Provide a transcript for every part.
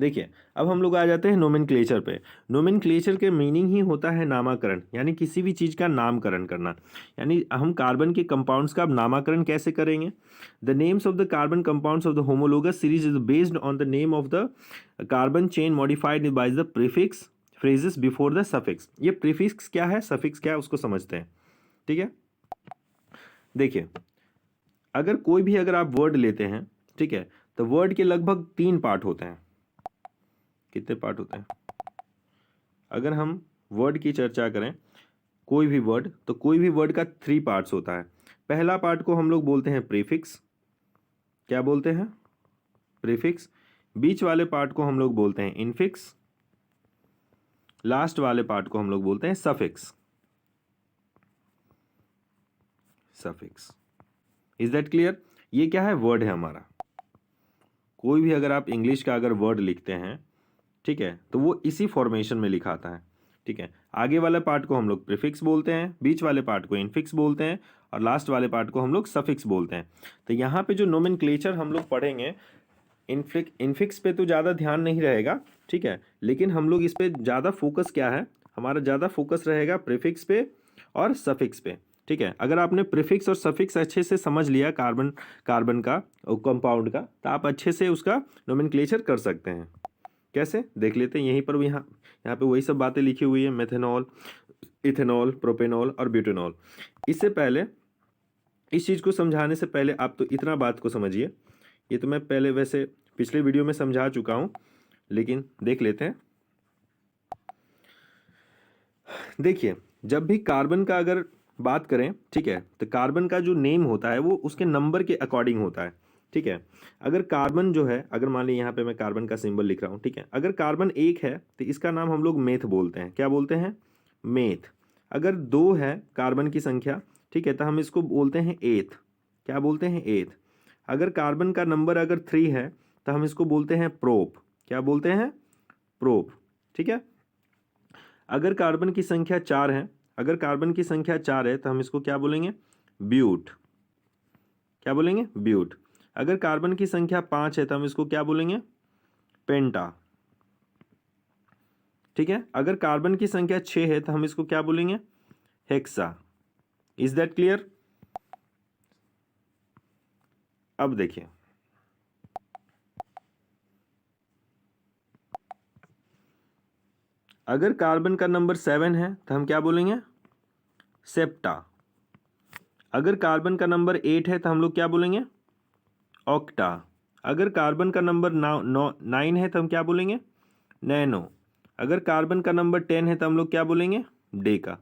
देखिए, अब हम लोग आ जाते हैं नोमेनक्लेचर पे। नोमेनक्लेचर के मीनिंग ही होता है नामकरण, यानी किसी भी चीज़ का नामकरण करना। यानी हम कार्बन के कंपाउंड्स का अब नामकरण कैसे करेंगे? The names of the carbon compounds of the homologous series is based on the name of the carbon chain modified by the prefix phrases before the suffix. ये प्रीफिक्स क्या है, सफिक्स क्या है, उसको समझते हैं। ठीक है, देखिए, अगर आप वर्ड लेते हैं, ठीक है, तो वर्ड के लगभग 3 पार्ट होते हैं। कितने पार्ट होते हैं? अगर हम वर्ड की चर्चा करें, कोई भी वर्ड, तो कोई भी वर्ड का 3 पार्ट्स होता है। पहला पार्ट को हम लोग बोलते हैं प्रीफिक्स। क्या बोलते हैं? प्रीफिक्स। बीच वाले पार्ट को हम लोग बोलते हैं इनफिक्स। लास्ट वाले पार्ट को हम लोग बोलते हैं suffix. Suffix. Is that clear? ये क्या है? वर्ड है हमारा। कोई भी अगर आप इंग्लिश का अगर वर्ड लिखते हैं, ठीक है, तो वो इसी फॉर्मेशन में लिखा आता है। ठीक है, आगे वाले पार्ट को हम लोग प्रीफिक्स बोलते हैं, बीच वाले पार्ट को इनफिक्स बोलते हैं, और लास्ट वाले पार्ट को हम लोग सफिक्स बोलते हैं। तो यहाँ पे जो नोमेनक्लेचर हम लोग पढ़ेंगे, इनफिक्स पे तो ज़्यादा ध्यान नहीं रहेगा, ठीक है, लेकिन हम लोग इस पे ज़्यादा फोकस क्या है, हमारा ज़्यादा फोकस रहेगा प्रीफिक्स पे और सफिक्स पे। ठीक है, अगर आपने प्रीफिक्स और सफिक्स अच्छे से समझ लिया कार्बन का और कंपाउंड का, तो आप अच्छे से उसका नोमेनक्लेचर कर सकते हैं। कैसे, देख लेते हैं। यहीं पर भी यहाँ पे वही सब बातें लिखी हुई है, मेथेनॉल, इथेनॉल, प्रोपेनॉल और ब्यूटेनॉल। इससे पहले, इस चीज़ को समझाने से पहले आप तो इतना बात को समझिए, ये तो मैं पहले वैसे पिछले वीडियो में समझा चुका हूँ, लेकिन देख लेते हैं। देखिए, जब भी कार्बन का अगर बात करें, ठीक है, तो कार्बन का जो नेम होता है वो उसके नंबर के अकॉर्डिंग होता है। ठीक है, अगर कार्बन जो है, अगर मान लीजिए यहाँ पे मैं कार्बन का सिंबल लिख रहा हूँ, ठीक है, अगर कार्बन 1 है तो इसका नाम हम लोग मेथ बोलते हैं। क्या बोलते हैं? मेथ। अगर 2 है कार्बन की संख्या, ठीक है, तो हम इसको बोलते हैं एथ। क्या बोलते हैं? एथ। अगर कार्बन का नंबर अगर 3 है तो हम इसको बोलते हैं प्रोप। क्या बोलते हैं? प्रोप। ठीक है, अगर कार्बन की संख्या 4 है, अगर कार्बन की संख्या 4 है तो हम इसको क्या बोलेंगे? ब्यूट। क्या बोलेंगे? ब्यूट। अगर कार्बन की संख्या 5 है तो हम इसको क्या बोलेंगे? पेंटा। ठीक है, अगर कार्बन की संख्या 6 है तो हम इसको क्या बोलेंगे? हेक्सा। Is that clear? अब देखिए, अगर कार्बन का नंबर 7 है तो हम क्या बोलेंगे? सेप्टा। अगर कार्बन का नंबर 8 है तो हम लोग क्या बोलेंगे? ऑक्टा। अगर कार्बन का नंबर 9 है तो हम क्या बोलेंगे? नैनो। अगर कार्बन का नंबर 10 है तो हम लोग क्या बोलेंगे? डेका।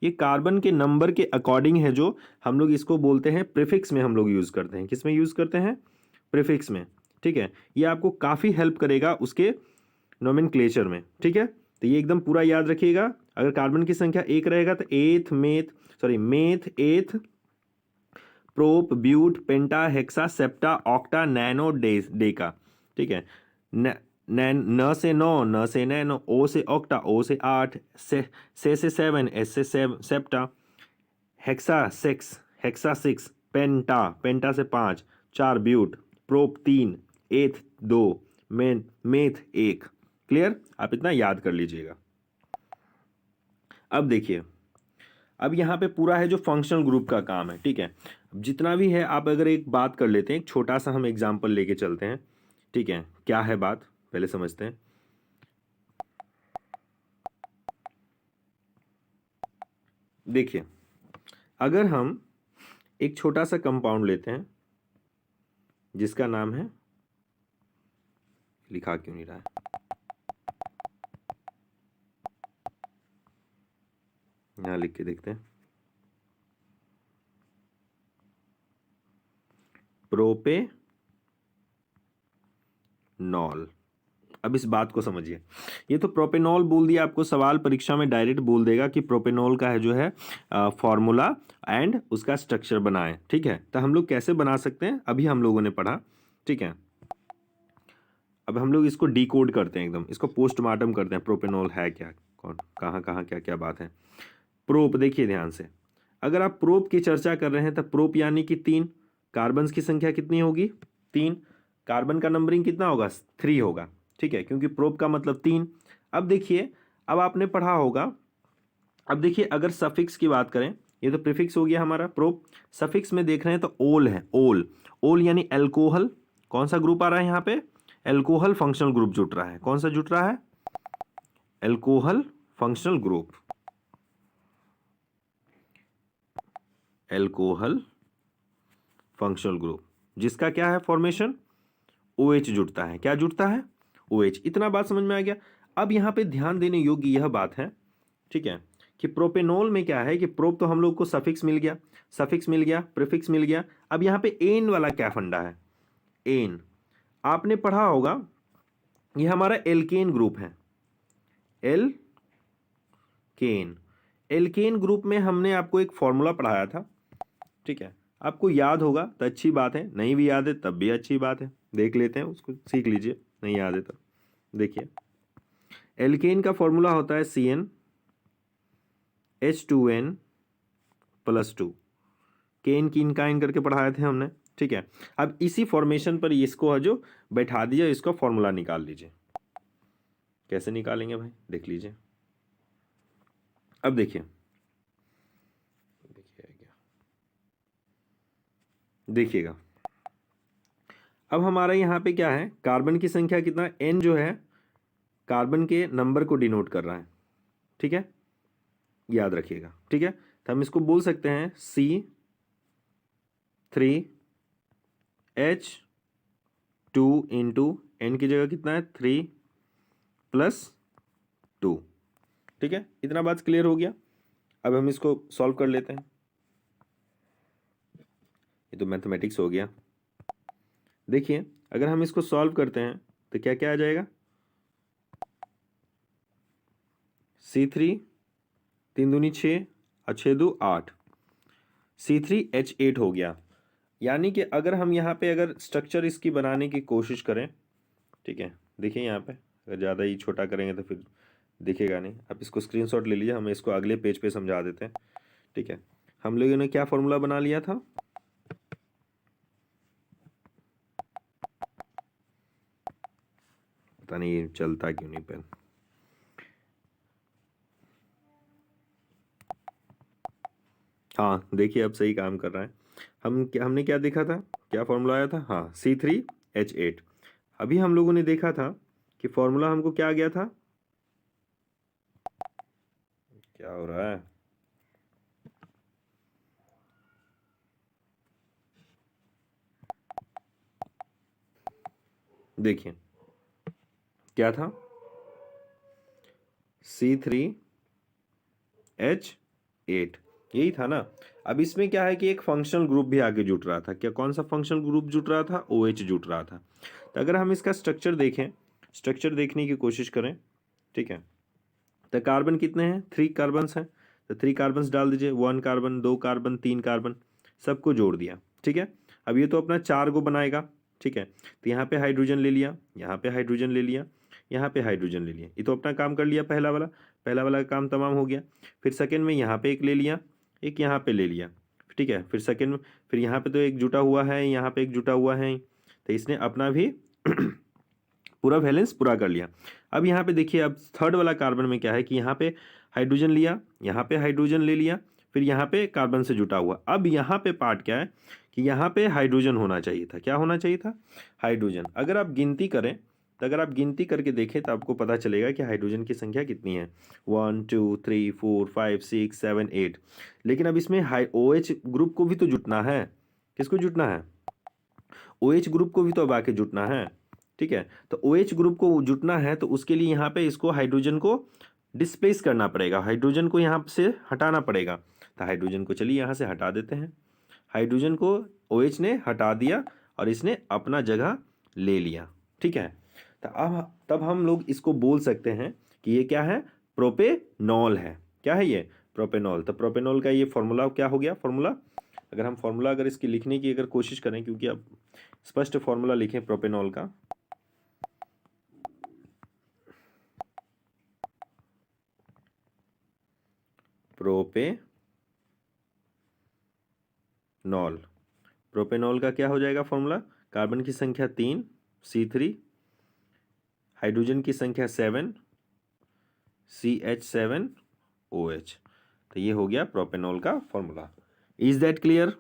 ये कार्बन के नंबर के अकॉर्डिंग है, जो हम लोग इसको बोलते हैं प्रीफिक्स में हम लोग यूज़ करते हैं। किस में यूज़ करते हैं? प्रीफिक्स में। ठीक है, ये आपको काफ़ी हेल्प करेगा उसके नोमेनक्लेचर में। ठीक है, तो ये एकदम पूरा याद रखिएगा। अगर कार्बन की संख्या 1 रहेगा तो meth, eth, prop, but, penta, hexa, septa, octa, nano, deca. ठीक है, न से 9, न से नैनो, ओ से ऑक्टा, ओ से 8, से 7, एस से सेप्टा, हेक्सा 6, पेंटा से 5, 4 ब्यूट, प्रोप 3, एथ 2, मेथ 1। क्लियर? आप इतना याद कर लीजिएगा। अब देखिए, अब यहाँ पे पूरा है जो फंक्शनल ग्रुप का काम है। ठीक है, अब जितना भी है, आप अगर एक बात कर लेते हैं, एक छोटा सा हम एग्जाम्पल लेके चलते हैं। ठीक है, क्या है बात, पहले समझते हैं। देखिए, अगर हम एक छोटा सा कंपाउंड लेते हैं जिसका नाम है, लिखा क्यों नहीं रहा है, यहाँ लिख के देखते हैं, प्रोपेनॉल। अब इस बात को समझिए, ये तो प्रोपेनॉल बोल दिया, आपको सवाल परीक्षा में डायरेक्ट बोल देगा कि प्रोपेनॉल का है जो है फॉर्मूला एंड उसका स्ट्रक्चर बनाएं। ठीक है, तो हम लोग कैसे बना सकते हैं, अभी हम लोगों ने पढ़ा। ठीक है, अब हम लोग इसको डिकोड करते हैं, एकदम इसको पोस्टमार्टम करते हैं। प्रोपेनॉल है क्या, कौन, कहाँ कहाँ क्या क्या बात है। प्रोप, देखिए ध्यान से, अगर आप प्रोप की चर्चा कर रहे हैं तो प्रोप यानी कि 3, कार्बन की संख्या कितनी होगी? 3, कार्बन का नंबरिंग कितना होगा? 3 होगा। ठीक है, क्योंकि प्रोप का मतलब 3। अब देखिए, अब आपने पढ़ा होगा, अब देखिए अगर सफिक्स की बात करें, ये तो प्रीफिक्स हो गया हमारा प्रोप। सफिक्स में देख रहे हैं तो ओल है, ओल। ओल यानी एल्कोहल, कौन सा ग्रुप आ रहा है यहाँ पे? एल्कोहल फंक्शनल ग्रुप जुट रहा है। कौन सा जुट रहा है? Alcohol functional group, alcohol functional group, जिसका क्या है फॉर्मेशन? OH जुड़ता है। क्या जुड़ता है? OH। इतना बात समझ में आ गया। अब यहाँ पे ध्यान देने योग्य यह बात है, ठीक है, कि प्रोपेनॉल में क्या है कि प्रोप तो हम लोग को सफिक्स मिल गया, सफिक्स मिल गया, प्रीफिक्स मिल गया। अब यहाँ पे एन वाला क्या फंडा है? एन, आपने पढ़ा होगा, ये हमारा एल्केन ग्रुप है। एल्केन, एल्केन ग्रुप में हमने आपको एक फॉर्मूला पढ़ाया था, ठीक है, आपको याद होगा तो अच्छी बात है, नहीं भी याद है तब भी अच्छी बात है, देख लेते हैं उसको, सीख लीजिए, नहीं याद है तब। देखिए, एल्केन का फॉर्मूला होता है CnH2n+2। केन कीन काइन करके पढ़ाए थे हमने, ठीक है। अब इसी फॉर्मेशन पर इसको जो बैठा दिया, इसका फॉर्मूला निकाल लीजिए। कैसे निकालेंगे भाई, देख लीजिए। अब देखिए, देखिएगा, अब हमारा यहाँ पे क्या है, कार्बन की संख्या कितना, n जो है कार्बन के नंबर को डिनोट कर रहा है, ठीक है, याद रखिएगा, ठीक है। तो हम इसको बोल सकते हैं C3H2 इंटू n की जगह कितना है 3+2, ठीक है। इतना बात क्लियर हो गया। अब हम इसको सॉल्व कर लेते हैं, ये तो मैथमेटिक्स हो गया। देखिए, अगर हम इसको सॉल्व करते हैं तो क्या क्या आ जाएगा, C3 3 दूनी 6 और 6 2 8, C3H8 हो गया। यानी कि अगर हम यहाँ पे अगर स्ट्रक्चर इसकी बनाने की कोशिश करें, ठीक है, देखिए यहाँ पे अगर ज़्यादा ही छोटा करेंगे तो फिर दिखेगा नहीं। आप इसको स्क्रीनशॉट ले लीजिए, हम इसको अगले पेज पे समझा देते हैं, ठीक है। हम लोगों ने क्या फॉर्मूला बना लिया था, पता नहीं चलता क्यों नहीं पेन। हाँ देखिए, अब सही काम कर रहा है। हमने क्या देखा था, क्या फॉर्मूला आया था, हाँ C3H8। अभी हम लोगों ने देखा था कि फॉर्मूला हमको क्या आ गया था, क्या हो रहा है, देखिए क्या था, C3H8, यही था ना। अब इसमें क्या है कि एक फंक्शनल ग्रुप भी आगे जुट रहा था। क्या, कौन सा फंक्शनल ग्रुप जुट रहा था? OH जुट रहा था। तो अगर हम इसका स्ट्रक्चर देखें, स्ट्रक्चर देखने की कोशिश करें, ठीक है, तो कार्बन कितने हैं, 3 कार्बन्स हैं, तो 3 कार्बन्स डाल दीजिए, 1 कार्बन, 2 कार्बन, 3 कार्बन, सबको जोड़ दिया, ठीक है। अब ये तो अपना 4 को बनाएगा, ठीक है। तो यहाँ पे हाइड्रोजन ले लिया, यहाँ पे हाइड्रोजन ले लिया, यहाँ पे हाइड्रोजन ले लिया, ये तो अपना काम कर लिया, पहला वाला काम तमाम हो गया। फिर सेकेंड में यहाँ पे एक ले लिया, एक यहाँ पे ले लिया, ठीक है। फिर सेकेंड में, फिर यहाँ पे तो एक जुटा हुआ है, यहाँ पे एक जुटा हुआ है, तो इसने अपना भी पूरा बैलेंस पूरा कर लिया। अब यहाँ पे देखिए, अब थर्ड वाला कार्बन में क्या है कि यहाँ पे हाइड्रोजन लिया, यहाँ पे हाइड्रोजन ले लिया, फिर यहाँ पे कार्बन से जुटा हुआ। अब यहाँ पे पार्ट क्या है कि यहाँ पे हाइड्रोजन होना चाहिए था। क्या होना चाहिए था? हाइड्रोजन। अगर आप गिनती करें, तो अगर आप गिनती करके देखें तो आपको पता चलेगा कि हाइड्रोजन की संख्या कितनी है, 1 2 3 4 5 6 7 8। लेकिन अब इसमें OH ग्रुप को भी तो जुटना है। किसको जुटना है? OH ग्रुप को भी तो अब आके जुटना है, ठीक है। तो OH ग्रुप को जुटना है तो उसके लिए यहाँ पे इसको हाइड्रोजन को डिस्प्लेस करना पड़ेगा, हाइड्रोजन को यहाँ से हटाना पड़ेगा। तो हाइड्रोजन को चलिए यहाँ से हटा देते हैं। हाइड्रोजन को OH ने हटा दिया और इसने अपना जगह ले लिया, ठीक है। तो अब तब हम लोग इसको बोल सकते हैं कि ये क्या है, प्रोपेनॉल है। क्या है ये? प्रोपेनॉल। तो प्रोपेनॉल का ये फॉर्मूला क्या हो गया, फॉर्मूला, अगर हम फॉर्मूला अगर इसकी लिखने की अगर कोशिश करें, क्योंकि अब स्पष्ट फॉर्मूला लिखें प्रोपेनॉल का, प्रोपेनॉल, प्रोपेनॉल का क्या हो जाएगा फॉर्मूला, कार्बन की संख्या 3 C3, हाइड्रोजन की संख्या 7, CH7OH। तो ये हो गया प्रोपेनॉल का फॉर्मूला। Is that clear?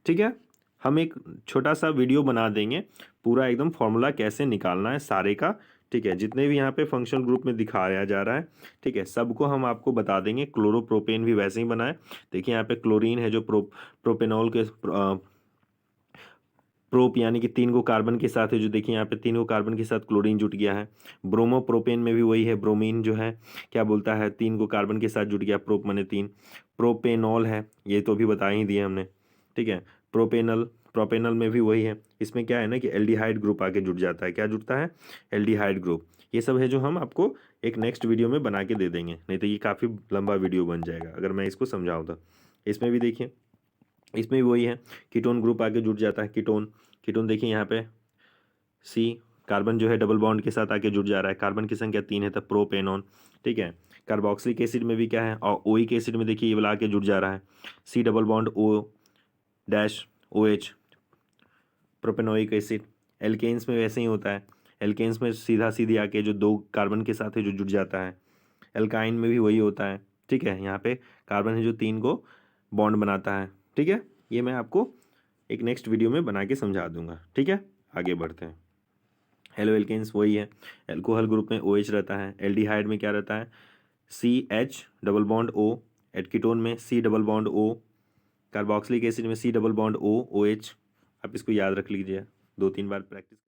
ठीक है, हम एक छोटा सा वीडियो बना देंगे पूरा एकदम फॉर्मूला कैसे निकालना है सारे का। ठीक है, जितने भी यहाँ पे फंक्शनल ग्रुप में दिखाया जा रहा है, ठीक है, सबको हम आपको बता देंगे। क्लोरोप्रोपेन भी वैसे ही बनाए। देखिए यहाँ पे क्लोरीन है जो प्रोपेनॉल के प्रोप यानी कि 3 को कार्बन के साथ है, जो देखिए यहाँ पे 3 को कार्बन के साथ क्लोरीन जुट गया है। ब्रोमोप्रोपेन में भी वही है, ब्रोमीन जो है क्या बोलता है 3 को कार्बन के साथ जुट गया, प्रोप माने 3। प्रोपेनॉल है, ये तो अभी बता ही दिए हमने। ठीक है, प्रोपेनल में भी वही है। इसमें क्या है ना कि एल्डिहाइड ग्रुप आके जुट जाता है। क्या जुटता है? Aldehyde group. ये सब है जो हम आपको एक नेक्स्ट वीडियो में बना के दे देंगे, नहीं तो ये काफ़ी लंबा वीडियो बन जाएगा अगर मैं इसको समझाऊँ तो। इसमें भी देखिए, इसमें भी वही है, कीटोन ग्रुप आके जुट जाता है। कीटोन देखिए यहाँ पे सी कार्बन जो है डबल बॉन्ड के साथ आके जुट जा रहा है, कार्बन की संख्या 3 है तो प्रोपेनॉन। ठीक है, कार्बोक्सिलिक एसिड में भी क्या है, और ओइक एसिड में देखिए ये वाला आके जुट जा रहा है, C double bond O-OH, propanoic acid. Alkenes में वैसे ही होता है, एल्केन्स में सीधा सीधी आके जो 2 कार्बन के साथ है जो जुट जाता है। एल्काइन में भी वही होता है। ठीक है, यहाँ पे कार्बन है जो 3 को बॉन्ड बनाता है। ठीक है, ये मैं आपको एक नेक्स्ट वीडियो में बना के समझा दूंगा। ठीक है, आगे बढ़ते हैं। हेलो एल्केन्स वही है, एल्कोहल ग्रुप में OH रहता है। एल्डिहाइड में क्या रहता है? CH double bond O। एटकीटोन में C double bond O। Carboxylic acid में C double bond O OH। आप इसको याद रख लीजिए, 2-3 बार प्रैक्टिस।